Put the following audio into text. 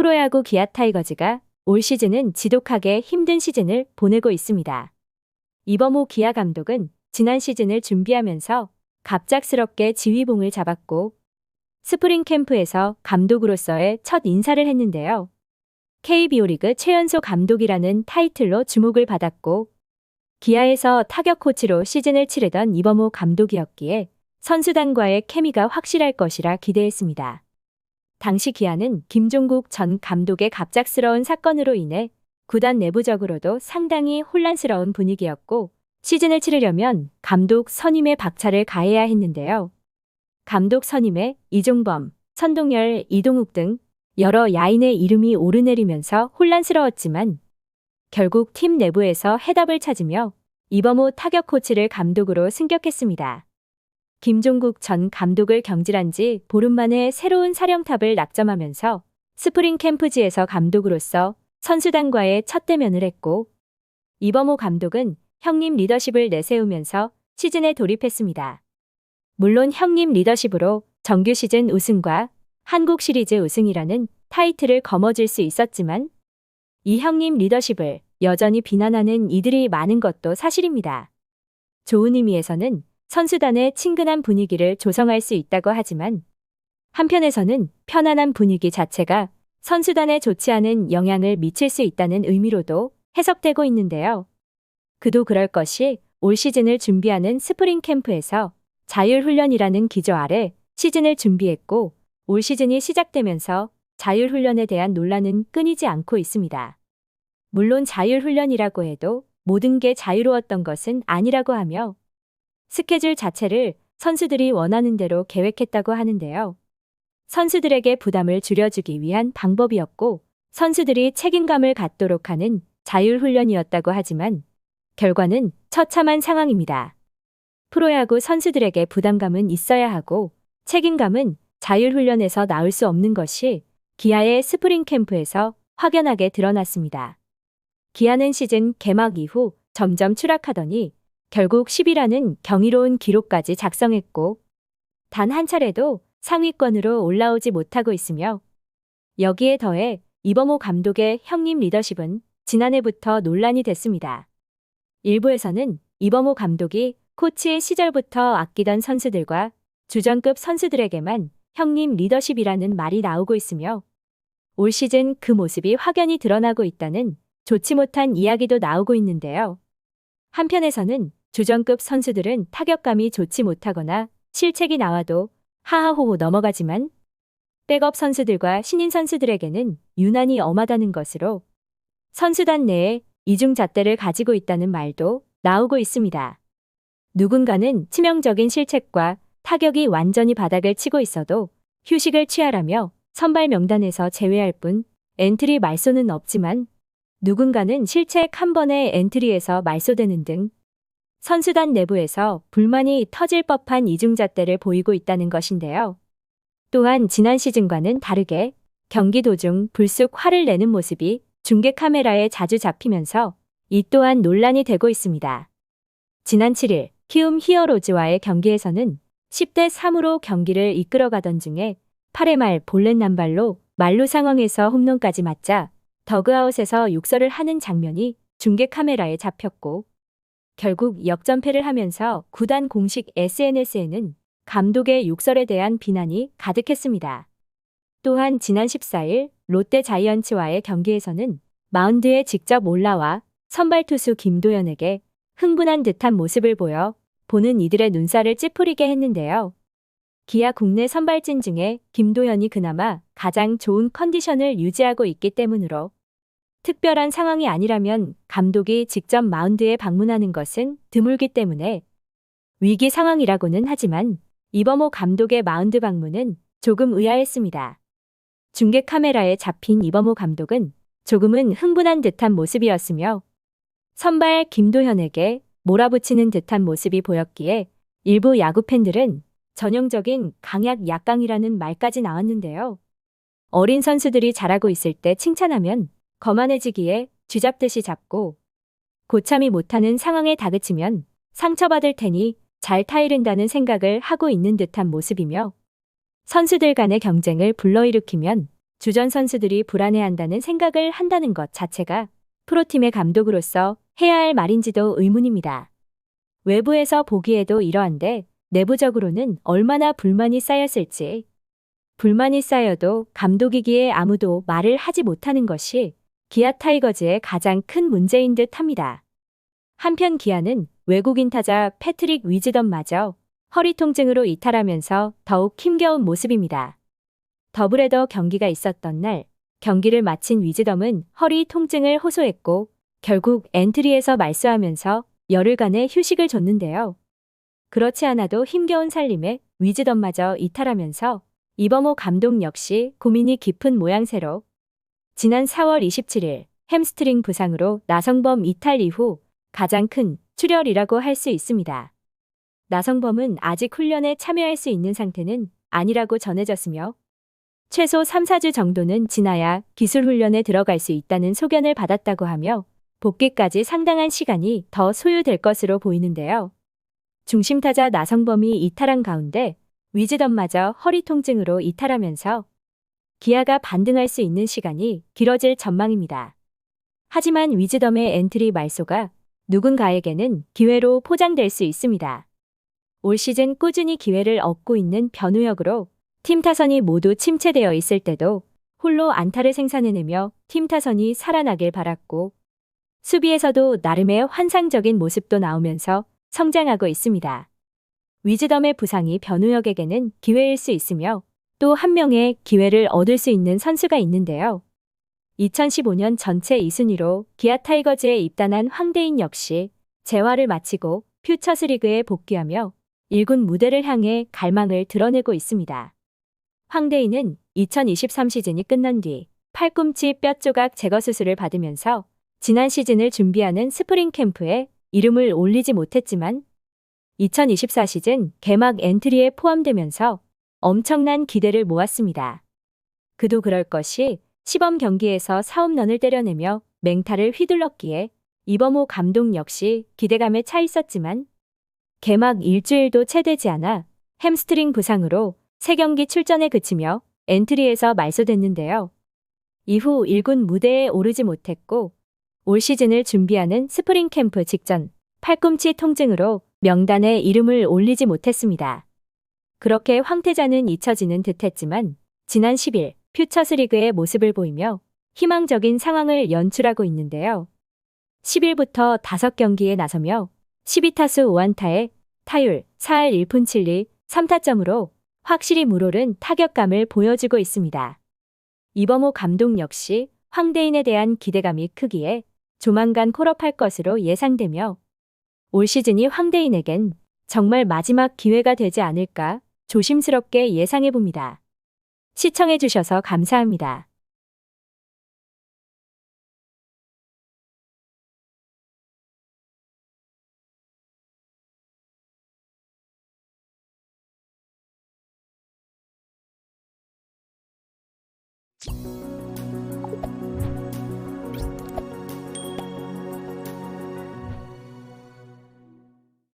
프로야구 기아 타이거즈가 올 시즌은 지독하게 힘든 시즌을 보내고 있습니다. 이범호 기아 감독은 지난 시즌을 준비하면서 갑작스럽게 지휘봉을 잡았고 스프링 캠프에서 감독으로서의 첫 인사를 했는데요. KBO 리그 최연소 감독이라는 타이틀로 주목을 받았고 기아에서 타격 코치로 시즌을 치르던 이범호 감독이었기에 선수단과의 케미가 확실할 것이라 기대했습니다. 당시 기아는 김종국 전 감독의 갑작스러운 사건으로 인해 구단 내부적으로도 상당히 혼란스러운 분위기였고 시즌을 치르려면 감독 선임에 박차를 가해야 했는데요. 감독 선임에 이종범, 선동열, 이동욱 등 여러 야인의 이름이 오르내리면서 혼란스러웠지만 결국 팀 내부에서 해답을 찾으며 이범호 타격 코치를 감독으로 승격했습니다. 김종국 전 감독을 경질한 지 보름 만에 새로운 사령탑을 낙점하면서 스프링 캠프지에서 감독으로서 선수단과의 첫 대면을 했고 이범호 감독은 형님 리더십을 내세우면서 시즌에 돌입했습니다. 물론 형님 리더십으로 정규 시즌 우승과 한국 시리즈 우승이라는 타이틀을 거머쥘 수 있었지만 이 형님 리더십을 여전히 비난하는 이들이 많은 것도 사실입니다. 좋은 의미에서는 선수단의 친근한 분위기를 조성할 수 있다고 하지만 한편에서는 편안한 분위기 자체가 선수단에 좋지 않은 영향을 미칠 수 있다는 의미로도 해석되고 있는데요. 그도 그럴 것이 올 시즌을 준비하는 스프링 캠프에서 자율훈련이라는 기조 아래 시즌을 준비했고 올 시즌이 시작되면서 자율훈련에 대한 논란은 끊이지 않고 있습니다. 물론 자율훈련이라고 해도 모든 게 자유로웠던 것은 아니라고 하며 스케줄 자체를 선수들이 원하는 대로 계획했다고 하는데요. 선수들에게 부담을 줄여주기 위한 방법이었고 선수들이 책임감을 갖도록 하는 자율훈련이었다고 하지만 결과는 처참한 상황입니다. 프로야구 선수들에게 부담감은 있어야 하고 책임감은 자율훈련에서 나올 수 없는 것이 기아의 스프링 캠프에서 확연하게 드러났습니다. 기아는 시즌 개막 이후 점점 추락하더니 결국 10위라는 경이로운 기록까지 작성했고 단 한 차례도 상위권으로 올라오지 못하고 있으며 여기에 더해 이범호 감독의 형님 리더십은 지난해부터 논란이 됐습니다. 일부에서는 이범호 감독이 코치의 시절부터 아끼던 선수들과 주전급 선수들에게만 형님 리더십이라는 말이 나오고 있으며 올 시즌 그 모습이 확연히 드러나고 있다는 좋지 못한 이야기도 나오고 있는데요. 한편에서는 주전급 선수들은 타격감이 좋지 못하거나 실책이 나와도 하하호호 넘어가지만 백업 선수들과 신인 선수들에게는 유난히 엄하다는 것으로 선수단 내에 이중잣대를 가지고 있다는 말도 나오고 있습니다. 누군가는 치명적인 실책과 타격이 완전히 바닥을 치고 있어도 휴식을 취하라며 선발 명단에서 제외할 뿐 엔트리 말소는 없지만 누군가는 실책 한 번에 엔트리에서 말소되는 등 선수단 내부에서 불만이 터질 법한 이중잣대를 보이고 있다는 것인데요. 또한 지난 시즌과는 다르게 경기 도중 불쑥 화를 내는 모습이 중계 카메라에 자주 잡히면서 이 또한 논란이 되고 있습니다. 지난 7일 키움 히어로즈와의 경기에서는 10대 3으로 경기를 이끌어가던 중에 8회 말 볼넷 난발로 만루 상황에서 홈런까지 맞자 더그아웃에서 욕설을 하는 장면이 중계 카메라에 잡혔고 결국 역전패를 하면서 구단 공식 SNS에는 감독의 욕설에 대한 비난이 가득했습니다. 또한 지난 14일 롯데 자이언츠와의 경기에서는 마운드에 직접 올라와 선발 투수 김도현에게 흥분한 듯한 모습을 보여 보는 이들의 눈살을 찌푸리게 했는데요. 기아 국내 선발진 중에 김도현이 그나마 가장 좋은 컨디션을 유지하고 있기 때문으로 특별한 상황이 아니라면 감독이 직접 마운드에 방문하는 것은 드물기 때문에 위기 상황이라고는 하지만 이범호 감독의 마운드 방문은 조금 의아했습니다. 중계 카메라에 잡힌 이범호 감독은 조금은 흥분한 듯한 모습이었으며 선발 김도현에게 몰아붙이는 듯한 모습이 보였기에 일부 야구 팬들은 전형적인 강약 약강이라는 말까지 나왔는데요. 어린 선수들이 잘하고 있을 때 칭찬하면 거만해지기에 쥐잡듯이 잡고 고참이 못하는 상황에 다그치면 상처받을 테니 잘 타이른다는 생각을 하고 있는 듯한 모습이며 선수들 간의 경쟁을 불러일으키면 주전 선수들이 불안해한다는 생각을 한다는 것 자체가 프로팀의 감독으로서 해야 할 말인지도 의문입니다. 외부에서 보기에도 이러한데 내부적으로는 얼마나 불만이 쌓였을지. 불만이 쌓여도 감독이기에 아무도 말을 하지 못하는 것이 기아 타이거즈의 가장 큰 문제인 듯 합니다. 한편 기아는 외국인 타자 패트릭 위즈덤마저 허리 통증으로 이탈하면서 더욱 힘겨운 모습입니다. 더블헤더 경기가 있었던 날 경기를 마친 위즈덤은 허리 통증을 호소했고 결국 엔트리에서 말소하면서 열흘간의 휴식을 줬는데요. 그렇지 않아도 힘겨운 살림에 위즈덤마저 이탈하면서 이범호 감독 역시 고민이 깊은 모양새로 지난 4월 27일 햄스트링 부상으로 나성범 이탈 이후 가장 큰 출혈이라고 할 수 있습니다. 나성범은 아직 훈련에 참여할 수 있는 상태는 아니라고 전해졌으며 최소 3, 4주 정도는 지나야 기술 훈련에 들어갈 수 있다는 소견을 받았다고 하며 복귀까지 상당한 시간이 더 소요될 것으로 보이는데요. 중심타자 나성범이 이탈한 가운데 위즈덤마저 허리 통증으로 이탈하면서 기아가 반등할 수 있는 시간이 길어질 전망입니다. 하지만 위즈덤의 엔트리 말소가 누군가에게는 기회로 포장될 수 있습니다. 올 시즌 꾸준히 기회를 얻고 있는 변우혁으로 팀 타선이 모두 침체되어 있을 때도 홀로 안타를 생산해내며 팀 타선이 살아나길 바랐고 수비에서도 나름의 환상적인 모습도 나오면서 성장하고 있습니다. 위즈덤의 부상이 변우혁에게는 기회일 수 있으며 또 한 명의 기회를 얻을 수 있는 선수가 있는데요. 2015년 전체 2순위로 기아 타이거즈에 입단한 황대인 역시 재활을 마치고 퓨처스리그에 복귀하며 1군 무대를 향해 갈망을 드러내고 있습니다. 황대인은 2023 시즌이 끝난 뒤 팔꿈치 뼈 조각 제거 수술을 받으면서 지난 시즌을 준비하는 스프링 캠프에 이름을 올리지 못했지만 2024 시즌 개막 엔트리에 포함되면서 엄청난 기대를 모았습니다. 그도 그럴 것이 시범 경기에서 4홈런을 때려내며 맹타를 휘둘렀기에 이범호 감독 역시 기대감에 차 있었지만 개막 일주일도 채 되지 않아 햄스트링 부상으로 3경기 출전에 그치며 엔트리에서 말소됐는데요. 이후 1군 무대에 오르지 못했고 올 시즌을 준비하는 스프링 캠프 직전 팔꿈치 통증으로 명단에 이름을 올리지 못했습니다. 그렇게 황태자는 잊혀지는 듯했지만 지난 10일 퓨처스리그의 모습을 보이며 희망적인 상황을 연출하고 있는데요. 10일부터 5경기에 나서며 12타수 5안타에 타율 4할 1푼 7리 3타점으로 확실히 물오른 타격감을 보여주고 있습니다. 이범호 감독 역시 황대인에 대한 기대감이 크기에 조만간 콜업할 것으로 예상되며 올 시즌이 황대인에겐 정말 마지막 기회가 되지 않을까 조심스럽게 예상해봅니다. 시청해주셔서 감사합니다.